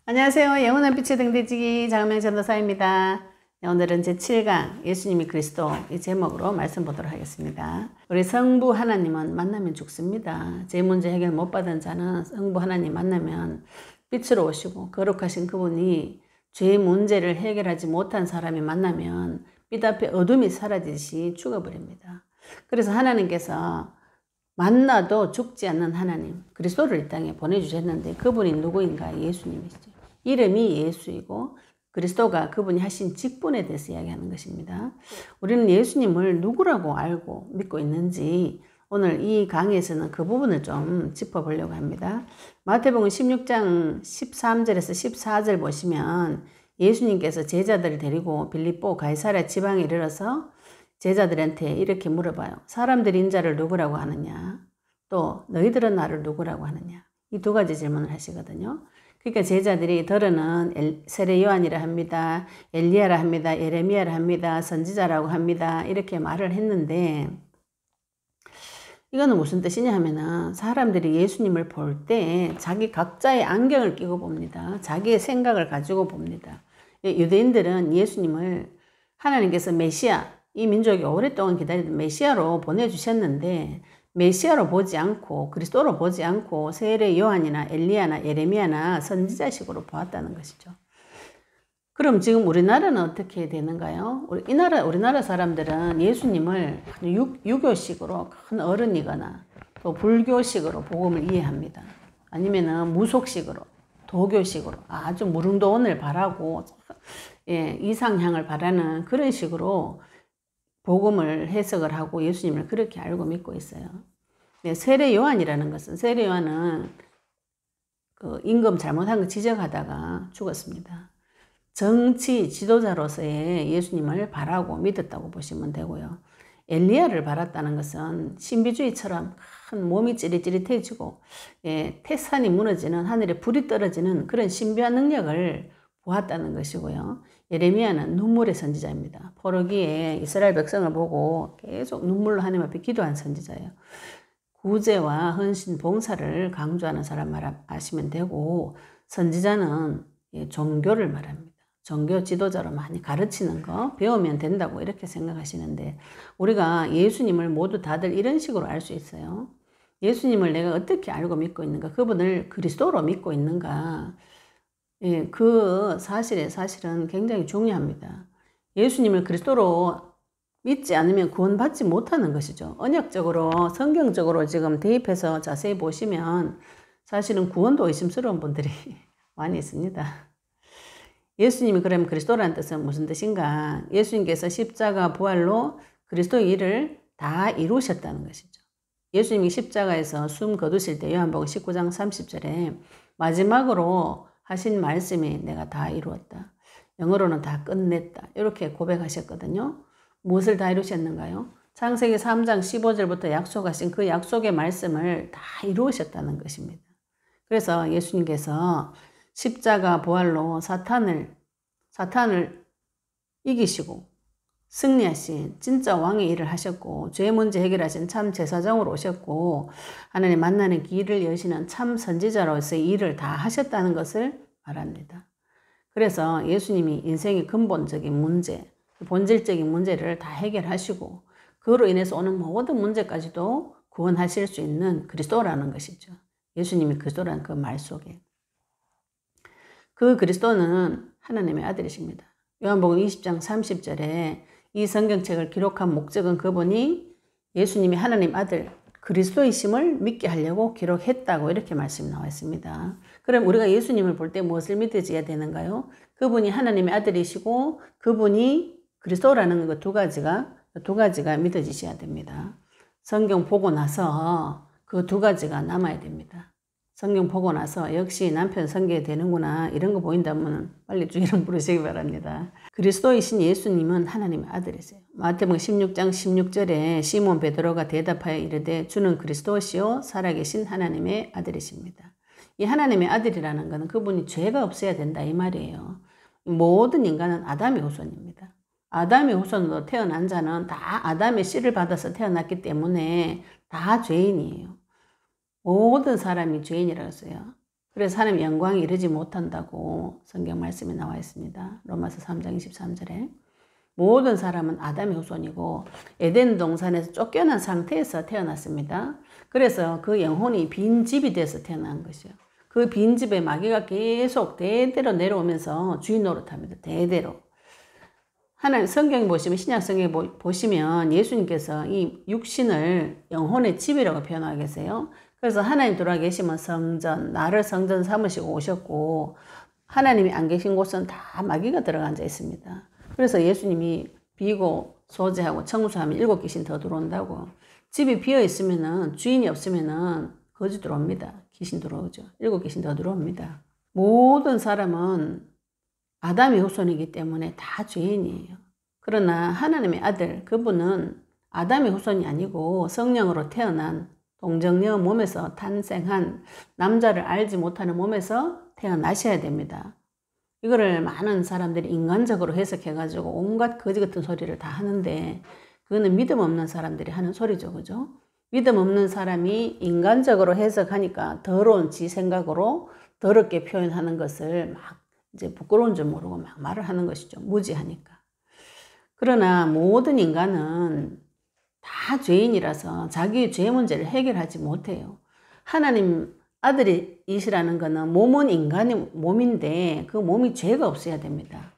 안녕하세요. 영원한 빛의 등대지기 장은명 전도사입니다. 오늘은 제7강 예수님이 그리스도 이 제목으로 말씀 보도록 하겠습니다. 우리 성부 하나님은 만나면 죽습니다. 제 문제 해결 못 받은 자는 성부 하나님 만나면 빛으로 오시고 거룩하신 그분이 죄의 문제를 해결하지 못한 사람이 만나면 빛 앞에 어둠이 사라지듯이 죽어버립니다. 그래서 하나님께서 만나도 죽지 않는 하나님 그리스도를 이 땅에 보내주셨는데 그분이 누구인가? 예수님이시죠. 이름이 예수이고 그리스도가 그분이 하신 직분에 대해서 이야기하는 것입니다. 우리는 예수님을 누구라고 알고 믿고 있는지 오늘 이 강의에서는 그 부분을 좀 짚어보려고 합니다. 마태복음 16장 13절에서 14절 보시면 예수님께서 제자들을 데리고 빌립보 가이사랴 지방에 이르러서 제자들한테 이렇게 물어봐요. 사람들이 인자를 누구라고 하느냐? 또 너희들은 나를 누구라고 하느냐? 이 두 가지 질문을 하시거든요. 그러니까 제자들이 더러는 세례 요한이라 합니다. 엘리야라 합니다. 예레미야라 합니다. 선지자라고 합니다. 이렇게 말을 했는데 이거는 무슨 뜻이냐 하면은 사람들이 예수님을 볼 때 자기 각자의 안경을 끼고 봅니다. 자기의 생각을 가지고 봅니다. 유대인들은 예수님을 하나님께서 메시아, 이 민족이 오랫동안 기다리던 메시아로 보내주셨는데 메시아로 보지 않고 그리스도로 보지 않고 세례 요한이나 엘리야나 예레미야나 선지자식으로 보았다는 것이죠. 그럼 지금 우리나라는 어떻게 되는가요? 우리나라 사람들은 예수님을 유교식으로 큰 어른이거나 또 불교식으로 복음을 이해합니다. 아니면은 무속식으로 도교식으로 아주 무릉도원을 바라고 이상향을 바라는 그런 식으로 복음을 해석을 하고 예수님을 그렇게 알고 믿고 있어요. 세례 요한이라는 것은 세례 요한은 그 임금 잘못한 거 지적하다가 죽었습니다. 정치 지도자로서의 예수님을 바라고 믿었다고 보시면 되고요. 엘리야를 바랐다는 것은 신비주의처럼 큰 몸이 찌릿찌릿해지고 태산이 무너지는 하늘에 불이 떨어지는 그런 신비한 능력을 보았다는 것이고요. 예레미야는 눈물의 선지자입니다. 포로기에 이스라엘 백성을 보고 계속 눈물로 하나님 앞에 기도한 선지자예요. 구제와 헌신, 봉사를 강조하는 사람 말하시면 되고 선지자는 종교를 말합니다. 종교 지도자로 많이 가르치는 거 배우면 된다고 이렇게 생각하시는데 우리가 예수님을 모두 다들 이런 식으로 알 수 있어요. 예수님을 내가 어떻게 알고 믿고 있는가? 그분을 그리스도로 믿고 있는가? 그 사실은 굉장히 중요합니다. 예수님을 그리스도로 믿지 않으면 구원받지 못하는 것이죠. 언약적으로 성경적으로 지금 대입해서 자세히 보시면 사실은 구원도 의심스러운 분들이 많이 있습니다. 예수님이 그러면 그리스도라는 뜻은 무슨 뜻인가? 예수님께서 십자가 부활로 그리스도의 일을 다 이루셨다는 것이죠. 예수님이 십자가에서 숨 거두실 때 요한복음 19장 30절에 마지막으로 하신 말씀이 내가 다 이루었다. 영어로는 다 끝냈다. 이렇게 고백하셨거든요. 무엇을 다 이루셨는가요? 창세기 3장 15절부터 약속하신 그 약속의 말씀을 다 이루셨다는 것입니다. 그래서 예수님께서 십자가 부활로 사탄을 이기시고 승리하신 진짜 왕의 일을 하셨고 죄 문제 해결하신 참 제사장으로 오셨고 하나님 만나는 길을 여시는 참 선지자로서의 일을 다 하셨다는 것을 말합니다. 그래서 예수님이 인생의 근본적인 문제, 본질적인 문제를 다 해결하시고 그로 인해서 오는 모든 문제까지도 구원하실 수 있는 그리스도라는 것이죠. 예수님이 그리스도라는 그 말 속에. 그 그리스도는 하나님의 아들이십니다. 요한복음 20장 30절에 이 성경책을 기록한 목적은 그분이 예수님이 하나님 아들 그리스도이심을 믿게 하려고 기록했다고 이렇게 말씀이 나와 있습니다. 그럼 우리가 예수님을 볼 때 무엇을 믿어져야 되는가요? 그분이 하나님의 아들이시고 그분이 그리스도라는 그 두 가지가 믿어지셔야 됩니다. 성경 보고 나서 그 두 가지가 남아야 됩니다. 성경 보고 나서 역시 남편 성경이 되는구나 이런 거 보인다면 빨리 주의를 부르시기 바랍니다. 그리스도이신 예수님은 하나님의 아들이세요. 마태복음 16장 16절에 시몬 베드로가 대답하여 이르되 주는 그리스도시요 살아계신 하나님의 아들이십니다. 이 하나님의 아들이라는 것은 그분이 죄가 없어야 된다 이 말이에요. 모든 인간은 아담의 후손입니다. 아담의 후손으로 태어난 자는 다 아담의 씨를 받아서 태어났기 때문에 다 죄인이에요. 모든 사람이 죄인이라고 했어요. 그래서 하나님 영광에 이르지 못한다고 성경 말씀에 나와 있습니다. 로마서 3장 23절에. 모든 사람은 아담의 후손이고 에덴 동산에서 쫓겨난 상태에서 태어났습니다. 그래서 그 영혼이 빈 집이 돼서 태어난 것이요. 그 빈 집에 마귀가 계속 대대로 내려오면서 주인 노릇합니다. 대대로. 하나님 성경 보시면, 신약 성경 보시면 예수님께서 이 육신을 영혼의 집이라고 표현하고 계세요. 그래서 하나님 들어와 계시면 성전, 나를 성전 삼으시고 오셨고, 하나님이 안 계신 곳은 다 마귀가 들어가 앉아 있습니다. 그래서 예수님이 비고 소재하고 청소하면 7귀신 더 들어온다고. 집이 비어 있으면은, 주인이 없으면은 거지 들어옵니다. 귀신 들어오죠. 7귀신 더 들어옵니다. 모든 사람은 아담의 후손이기 때문에 다 죄인이에요. 그러나 하나님의 아들, 그분은 아담의 후손이 아니고 성령으로 태어난 동정녀 몸에서 탄생한 남자를 알지 못하는 몸에서 태어나셔야 됩니다. 이거를 많은 사람들이 인간적으로 해석해가지고 온갖 거지 같은 소리를 다 하는데, 그거는 믿음 없는 사람들이 하는 소리죠. 그죠? 믿음 없는 사람이 인간적으로 해석하니까 더러운 지 생각으로 더럽게 표현하는 것을 막 이제 부끄러운 줄 모르고 막 말을 하는 것이죠. 무지하니까. 그러나 모든 인간은 다 죄인이라서 자기의 죄 문제를 해결하지 못해요. 하나님 아들이시라는 것은 몸은 인간의 몸인데 그 몸이 죄가 없어야 됩니다.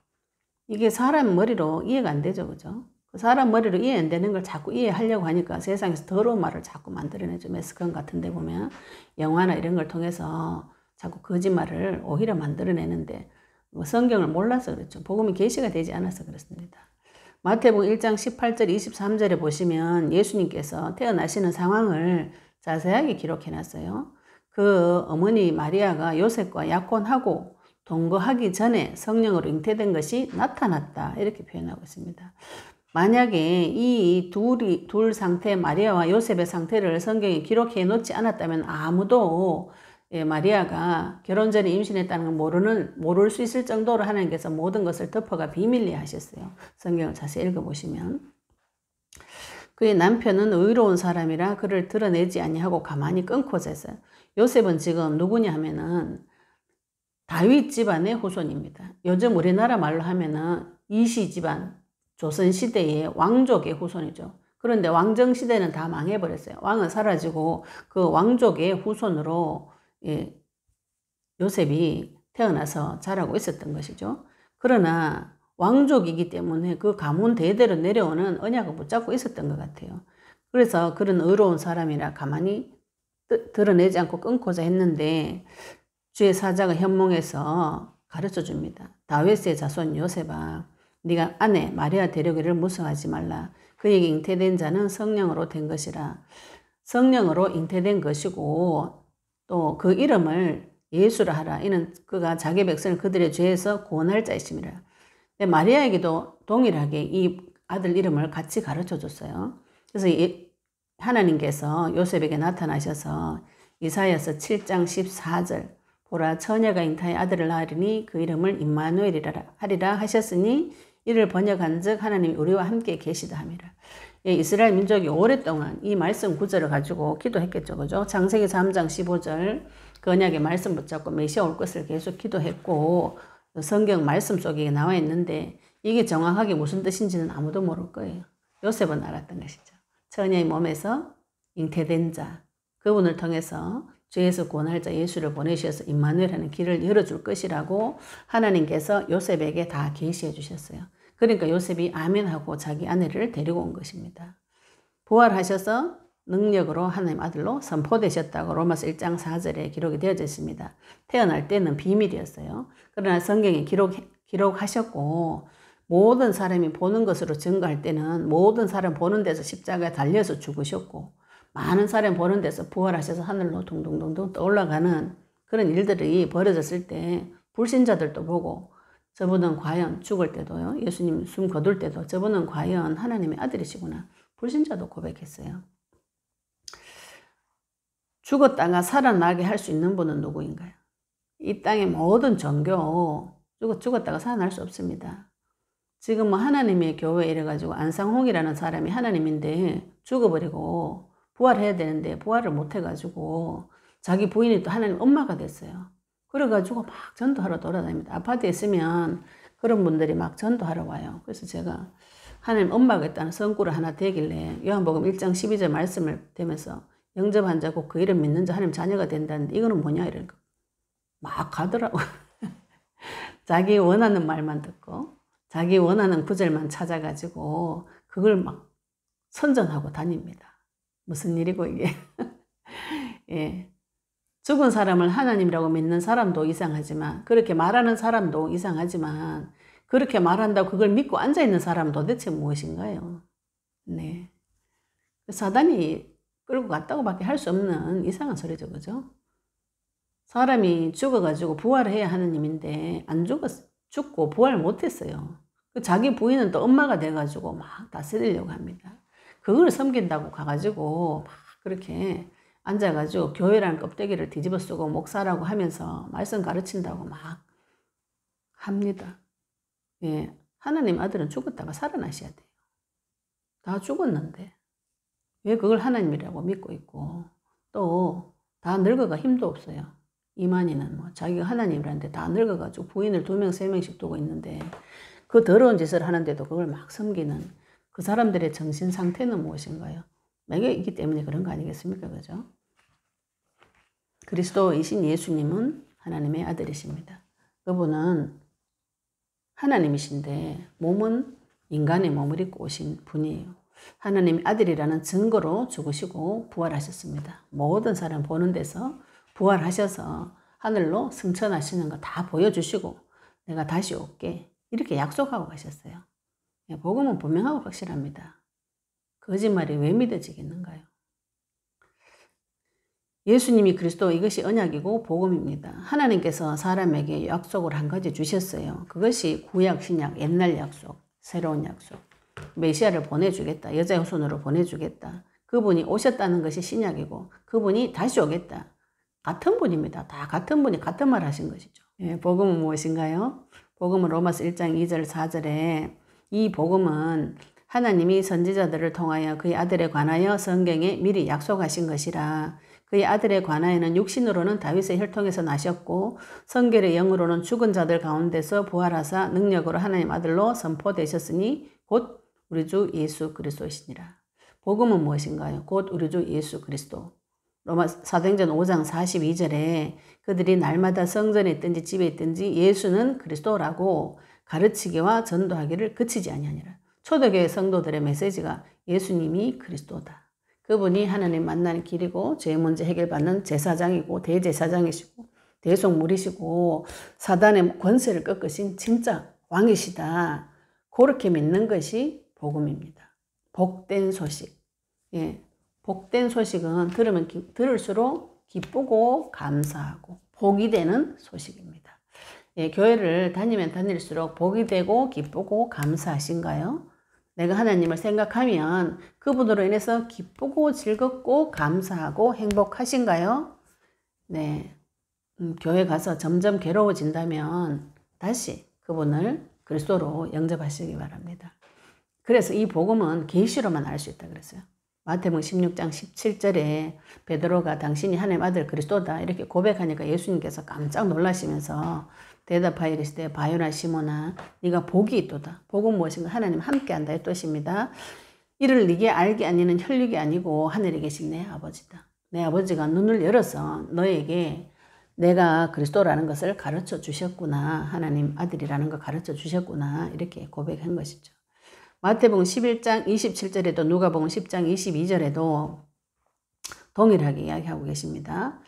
이게 사람 머리로 이해가 안 되죠. 그죠? 사람 머리로 이해 안 되는 걸 자꾸 이해하려고 하니까 세상에서 더러운 말을 자꾸 만들어내죠. 매스컴 같은 데 보면 영화나 이런 걸 통해서 자꾸 거짓말을 오히려 만들어내는데, 성경을 몰라서 그렇죠. 복음이 계시가 되지 않아서 그렇습니다. 마태복음 1장 18절 23절에 보시면 예수님께서 태어나시는 상황을 자세하게 기록해 놨어요. 그 어머니 마리아가 요셉과 약혼하고 동거하기 전에 성령으로 잉태된 것이 나타났다, 이렇게 표현하고 있습니다. 만약에 이 둘 상태, 마리아와 요셉의 상태를 성경에 기록해 놓지 않았다면 아무도 마리아가 결혼 전에 임신했다는 걸 모를 수 있을 정도로 하나님께서 모든 것을 덮어가 비밀리에 하셨어요. 성경을 자세히 읽어보시면. 그의 남편은 의로운 사람이라 그를 드러내지 아니하고 가만히 끊고자 했어요. 요셉은 지금 누구냐 하면은 다윗 집안의 후손입니다. 요즘 우리나라 말로 하면은 이시 집안, 조선시대의 왕족의 후손이죠. 그런데 왕정시대는 다 망해버렸어요. 왕은 사라지고 그 왕족의 후손으로 요셉이 태어나서 자라고 있었던 것이죠. 그러나 왕족이기 때문에 그 가문 대대로 내려오는 언약을 붙잡고 있었던 것 같아요. 그래서 그런 의로운 사람이라 가만히 드러내지 않고 끊고자 했는데, 주의 사자가 현몽에서 가르쳐 줍니다. 다윗의 자손 요셉아, 네가 아내 마리아 데려오기를 무서워하지 말라. 그에게 잉태된 자는 성령으로 된 것이라. 성령으로 잉태된 것이고 또 그 이름을 예수라 하라. 이는 그가 자기 백성을 그들의 죄에서 구원할 자이심이라. 마리아에게도 동일하게 이 아들 이름을 같이 가르쳐 줬어요. 그래서 하나님께서 요셉에게 나타나셔서 이사야서 7장 14절 보라 처녀가 잉타의 아들을 낳으리니 그 이름을 임마누엘이라 하리라 하셨으니 이를 번역한 즉 하나님이 우리와 함께 계시다 함이라. 이스라엘 민족이 오랫동안 이 말씀 구절을 가지고 기도했겠죠. 그죠? 창세기 3장 15절 그 언약의 말씀 붙잡고 메시아 올 것을 계속 기도했고, 성경 말씀 속에 나와 있는데 이게 정확하게 무슨 뜻인지는 아무도 모를 거예요. 요셉은 알았던 것이죠. 처녀의 몸에서 잉태된 자, 그분을 통해서 죄에서 구원할 자 예수를 보내셔서 임마누엘하는 길을 열어줄 것이라고 하나님께서 요셉에게 다 계시해 주셨어요. 그러니까 요셉이 아멘하고 자기 아내를 데리고 온 것입니다. 부활하셔서 능력으로 하나님 아들로 선포되셨다고 로마서 1장 4절에 기록이 되어져 있습니다. 태어날 때는 비밀이었어요. 그러나 성경에 기록하셨고 모든 사람이 보는 것으로 증거할 때는 모든 사람 보는 데서 십자가에 달려서 죽으셨고 많은 사람 보는 데서 부활하셔서 하늘로 둥둥둥둥 떠올라가는 그런 일들이 벌어졌을 때 불신자들도 보고 저분은 과연 죽을 때도요, 예수님 숨 거둘 때도 저분은 과연 하나님의 아들이시구나, 불신자도 고백했어요. 죽었다가 살아나게 할 수 있는 분은 누구인가요? 이 땅의 모든 종교 죽었다가 살아날 수 없습니다. 지금 뭐 하나님의 교회 이래가지고 안상홍이라는 사람이 하나님인데 죽어버리고 부활해야 되는데 부활을 못해가지고 자기 부인이 또 하나님 엄마가 됐어요. 그래가지고 막 전도하러 돌아다닙니다. 아파트에 있으면 그런 분들이 막 전도하러 와요. 그래서 제가 하나님 엄마가 있다는 성구를 하나 대길래 요한복음 1장 12절 말씀을 대면서 영접한 자고 그 이름 믿는 자 하나님 자녀가 된다는데 이거는 뭐냐 이러니까 막 가더라고. 자기 원하는 말만 듣고 자기 원하는 구절만 찾아가지고 그걸 막 선전하고 다닙니다. 무슨 일이고 이게. 예. 죽은 사람을 하나님이라고 믿는 사람도 이상하지만 그렇게 말하는 사람도 이상하지만 그렇게 말한다고 그걸 믿고 앉아있는 사람은 도대체 무엇인가요? 네. 사단이 끌고 갔다고 밖에 할 수 없는 이상한 소리죠. 그죠? 사람이 죽어가지고 부활을 해야 하느님인데 안 죽고 부활을 못했어요. 자기 부인은 또 엄마가 돼가지고 막 다스리려고 합니다. 그걸 섬긴다고 가가지고 막 그렇게 앉아가지고 교회라는 껍데기를 뒤집어 쓰고 목사라고 하면서 말씀 가르친다고 막 합니다. 예, 하나님 아들은 죽었다가 살아나셔야 돼요. 다 죽었는데 왜 그걸 하나님이라고 믿고 있고 또 다 늙어가 힘도 없어요. 이만희는 뭐 자기가 하나님이라는데 다 늙어가지고 부인을 2명, 3명씩 두고 있는데 그 더러운 짓을 하는데도 그걸 막 섬기는 그 사람들의 정신 상태는 무엇인가요? 매겨 있기 때문에 그런 거 아니겠습니까? 그죠? 그리스도이신 예수님은 하나님의 아들이십니다. 그분은 하나님이신데 몸은 인간의 몸을 입고 오신 분이에요. 하나님의 아들이라는 증거로 죽으시고 부활하셨습니다. 모든 사람 보는 데서 부활하셔서 하늘로 승천하시는 거 다 보여주시고 내가 다시 올게 이렇게 약속하고 가셨어요. 복음은 분명하고 확실합니다. 거짓말이 왜 믿어지겠는가요? 예수님이 그리스도 이것이 언약이고 복음입니다. 하나님께서 사람에게 약속을 한 가지 주셨어요. 그것이 구약, 신약, 옛날 약속, 새로운 약속. 메시아를 보내주겠다. 여자의 후손으로 보내주겠다. 그분이 오셨다는 것이 신약이고 그분이 다시 오겠다. 같은 분입니다. 다 같은 분이 같은 말 하신 것이죠. 예, 복음은 무엇인가요? 복음은 로마서 1장 2절 4절에 이 복음은 하나님이 선지자들을 통하여 그의 아들에 관하여 성경에 미리 약속하신 것이라. 그의 아들에 관하여는 육신으로는 다윗의 혈통에서 나셨고 성결의 영으로는 죽은 자들 가운데서 부활하사 능력으로 하나님 아들로 선포되셨으니 곧 우리 주 예수 그리스도이시니라. 복음은 무엇인가요? 곧 우리 주 예수 그리스도. 로마 사도행전 5장 42절에 그들이 날마다 성전에 있든지 집에 있든지 예수는 그리스도라고 가르치기와 전도하기를 그치지 아니하니라. 초대교회 성도들의 메시지가 예수님이 그리스도다. 그분이 하나님 만나는 길이고 죄의 문제 해결받는 제사장이고 대제사장이시고 대속물이시고 사단의 권세를 꺾으신 진짜 왕이시다. 그렇게 믿는 것이 복음입니다. 복된 소식. 예, 복된 소식은 들을수록 기쁘고 감사하고 복이 되는 소식입니다. 예, 교회를 다니면 다닐수록 복이 되고 기쁘고 감사하신가요? 내가 하나님을 생각하면 그분으로 인해서 기쁘고 즐겁고 감사하고 행복하신가요? 네. 교회 가서 점점 괴로워진다면 다시 그분을 그리스도로 영접하시기 바랍니다. 그래서 이 복음은 계시로만 알 수 있다 그랬어요. 마태복음 16장 17절에 베드로가 당신이 하나님 아들 그리스도다 이렇게 고백하니까 예수님께서 깜짝 놀라시면서 대답하여 이르시되 바요나 시몬아 네가 복이 있도다. 복은 무엇인가? 하나님 함께한다 이 뜻입니다. 이를 네게 알게 아니는 혈육이 아니고 하늘에 계신 내 아버지다. 내 아버지가 눈을 열어서 너에게 내가 그리스도라는 것을 가르쳐 주셨구나. 하나님 아들이라는 걸 가르쳐 주셨구나. 이렇게 고백한 것이죠. 마태복음 11장 27절에도 누가복음 10장 22절에도 동일하게 이야기하고 계십니다.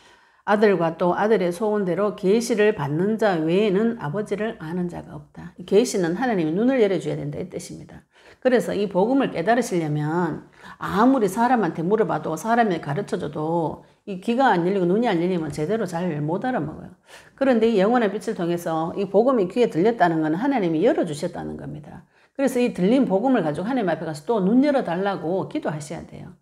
아들과 또 아들의 소원대로 계시를 받는 자 외에는 아버지를 아는 자가 없다. 계시는 하나님이 눈을 열어줘야 된다 이 뜻입니다. 그래서 이 복음을 깨달으시려면 아무리 사람한테 물어봐도 사람이 가르쳐줘도 이 귀가 안 열리고 눈이 안 열리면 제대로 잘 못 알아먹어요. 그런데 이 영원한 빛을 통해서 이 복음이 귀에 들렸다는 것은 하나님이 열어주셨다는 겁니다. 그래서 이 들린 복음을 가지고 하나님 앞에 가서 또 눈 열어달라고 기도하셔야 돼요.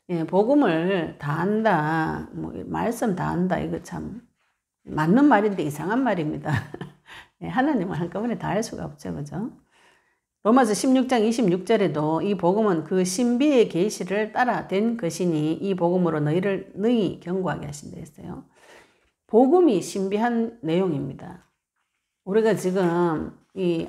예, 복음을 다 안다, 뭐 말씀 다 안다, 이거 참 맞는 말인데 이상한 말입니다. 예, 하나님은 한꺼번에 다 할 수가 없죠, 그죠? 로마서 16장 26절에도 이 복음은 그 신비의 계시를 따라 된 것이니 이 복음으로 너희 경고하게 하신다 했어요. 복음이 신비한 내용입니다. 우리가 지금 이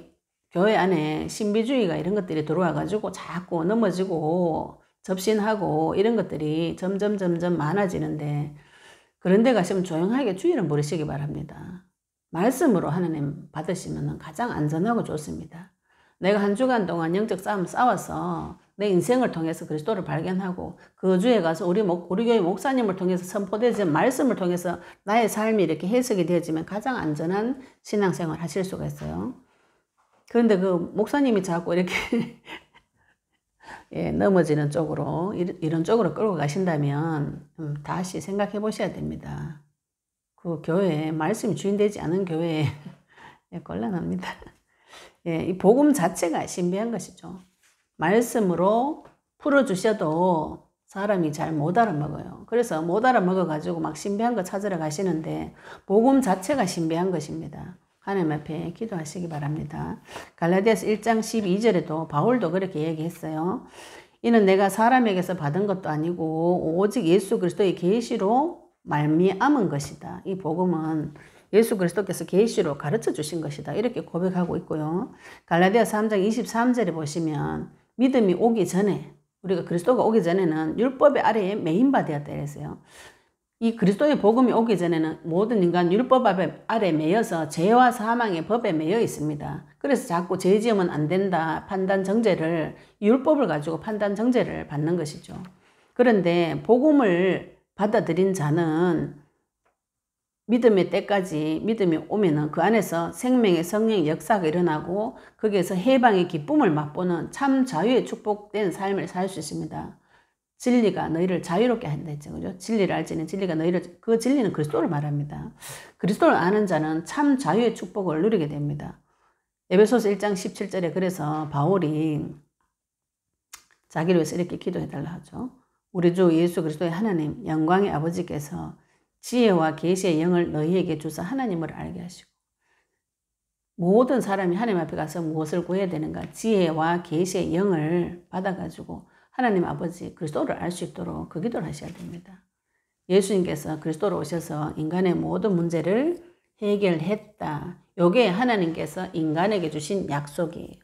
교회 안에 신비주의가 이런 것들이 들어와 가지고 자꾸 넘어지고 접신하고 이런 것들이 점점 많아지는데, 그런 데 가시면 조용하게 주의를 부리시기 바랍니다. 말씀으로 하나님 받으시면 가장 안전하고 좋습니다. 내가 한 주간 동안 영적 싸움 싸워서 내 인생을 통해서 그리스도를 발견하고 그 주에 가서 우리 교회 목사님을 통해서 선포되어진 말씀을 통해서 나의 삶이 이렇게 해석이 되어지면 가장 안전한 신앙생활 하실 수가 있어요. 그런데 그 목사님이 자꾸 이렇게 예, 넘어지는 쪽으로 이런 쪽으로 끌고 가신다면 다시 생각해 보셔야 됩니다. 그 교회에 말씀이 주인되지 않은 교회에 예, 곤란합니다. 예, 이 복음 자체가 신비한 것이죠. 말씀으로 풀어주셔도 사람이 잘 못 알아먹어요. 그래서 못 알아먹어가지고 막 신비한 거 찾으러 가시는데, 복음 자체가 신비한 것입니다. 하나님 앞에 기도하시기 바랍니다. 갈라디아서 1장 12절에도 바울도 그렇게 얘기했어요. 이는 내가 사람에게서 받은 것도 아니고 오직 예수 그리스도의 계시로 말미암은 것이다. 이 복음은 예수 그리스도께서 계시로 가르쳐 주신 것이다. 이렇게 고백하고 있고요. 갈라디아서 3장 23절에 보시면 믿음이 오기 전에, 우리가 그리스도가 오기 전에는 율법의 아래에 매인받아야 이랬어요. 이 그리스도의 복음이 오기 전에는 모든 인간 율법 아래 매여서 죄와 사망의 법에 매여 있습니다. 그래서 자꾸 죄 지으면 안 된다 판단 정죄를, 율법을 가지고 판단 정죄를 받는 것이죠. 그런데 복음을 받아들인 자는 믿음의 때까지, 믿음이 오면은 그 안에서 생명의 성령의 역사가 일어나고 거기에서 해방의 기쁨을 맛보는 참 자유의 축복된 삶을 살 수 있습니다. 진리가 너희를 자유롭게 한다 했죠. 그죠? 진리를 알지는 진리가 너희를, 그 진리는 그리스도를 말합니다. 그리스도를 아는 자는 참 자유의 축복을 누리게 됩니다. 에베소서 1장 17절에 그래서 바울이 자기를 위해서 이렇게 기도해달라 하죠. 우리 주 예수 그리스도의 하나님 영광의 아버지께서 지혜와 계시의 영을 너희에게 주사 하나님을 알게 하시고, 모든 사람이 하나님 앞에 가서 무엇을 구해야 되는가? 지혜와 계시의 영을 받아가지고 하나님 아버지 그리스도를 알 수 있도록 그 기도를 하셔야 됩니다. 예수님께서 그리스도로 오셔서 인간의 모든 문제를 해결했다. 요게 하나님께서 인간에게 주신 약속이에요.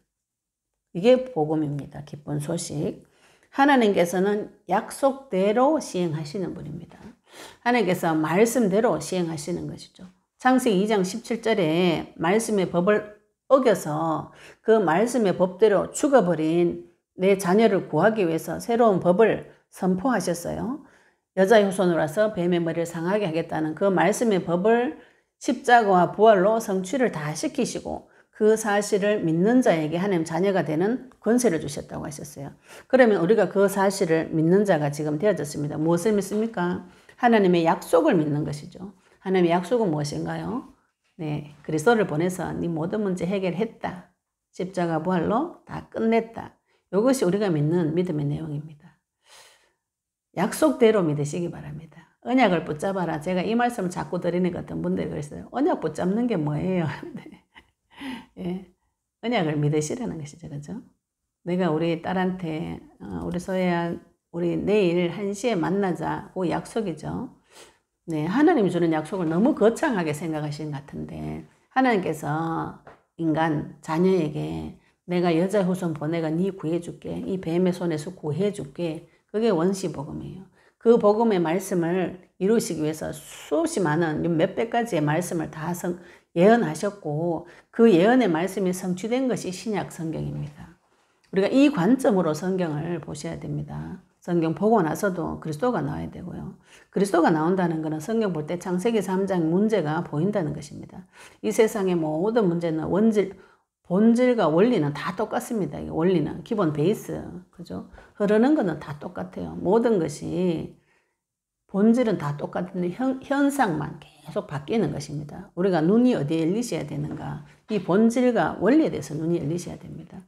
이게 복음입니다. 기쁜 소식. 하나님께서는 약속대로 시행하시는 분입니다. 하나님께서 말씀대로 시행하시는 것이죠. 창세기 2장 17절에 말씀의 법을 어겨서 그 말씀의 법대로 죽어버린 내 자녀를 구하기 위해서 새로운 법을 선포하셨어요. 여자의 후손으로 와서 뱀의 머리를 상하게 하겠다는 그 말씀의 법을 십자가와 부활로 성취를 다 시키시고 그 사실을 믿는 자에게 하나님 자녀가 되는 권세를 주셨다고 하셨어요. 그러면 우리가 그 사실을 믿는 자가 지금 되어졌습니다. 무엇을 믿습니까? 하나님의 약속을 믿는 것이죠. 하나님의 약속은 무엇인가요? 네, 그리스도를 보내서 네 모든 문제 해결했다. 십자가 부활로 다 끝냈다. 이것이 우리가 믿는 믿음의 내용입니다. 약속대로 믿으시기 바랍니다. 언약을 붙잡아라. 제가 이 말씀을 자꾸 드리는 어떤 분들이 그랬어요. 언약 붙잡는 게 뭐예요? 예, 언약을 믿으시라는 것이죠. 그죠? 내가 우리 딸한테 우리 소혜야 우리 내일 1시에 만나자고 약속이죠. 네, 하나님이 주는 약속을 너무 거창하게 생각하시는 것 같은데, 하나님께서 인간 자녀에게 내가 여자 후손 보내가 네 구해줄게, 이 뱀의 손에서 구해줄게, 그게 원시복음이에요. 그 복음의 말씀을 이루시기 위해서 수없이 많은 몇백 가지의 말씀을 다 예언하셨고, 그 예언의 말씀이 성취된 것이 신약 성경입니다. 우리가 이 관점으로 성경을 보셔야 됩니다. 성경 보고 나서도 그리스도가 나와야 되고요. 그리스도가 나온다는 것은 성경 볼 때 창세기 3장 문제가 보인다는 것입니다. 이 세상의 모든 문제는 본질과 원리는 다 똑같습니다. 원리는 기본 베이스, 그죠? 흐르는 것은 다 똑같아요. 모든 것이 본질은 다 똑같은데 현상만 계속 바뀌는 것입니다. 우리가 눈이 어디에 열리셔야 되는가? 이 본질과 원리에 대해서 눈이 열리셔야 됩니다.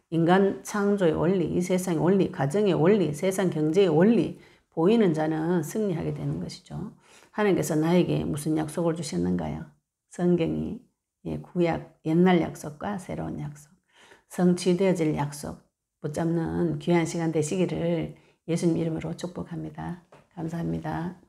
인간 창조의 원리, 이 세상의 원리, 가정의 원리, 세상 경제의 원리 보이는 자는 승리하게 되는 것이죠. 하나님께서 나에게 무슨 약속을 주셨는가요? 성경이 구약, 옛날 약속과 새로운 약속, 성취되어질 약속 붙잡는 귀한 시간 되시기를 예수님 이름으로 축복합니다. 감사합니다.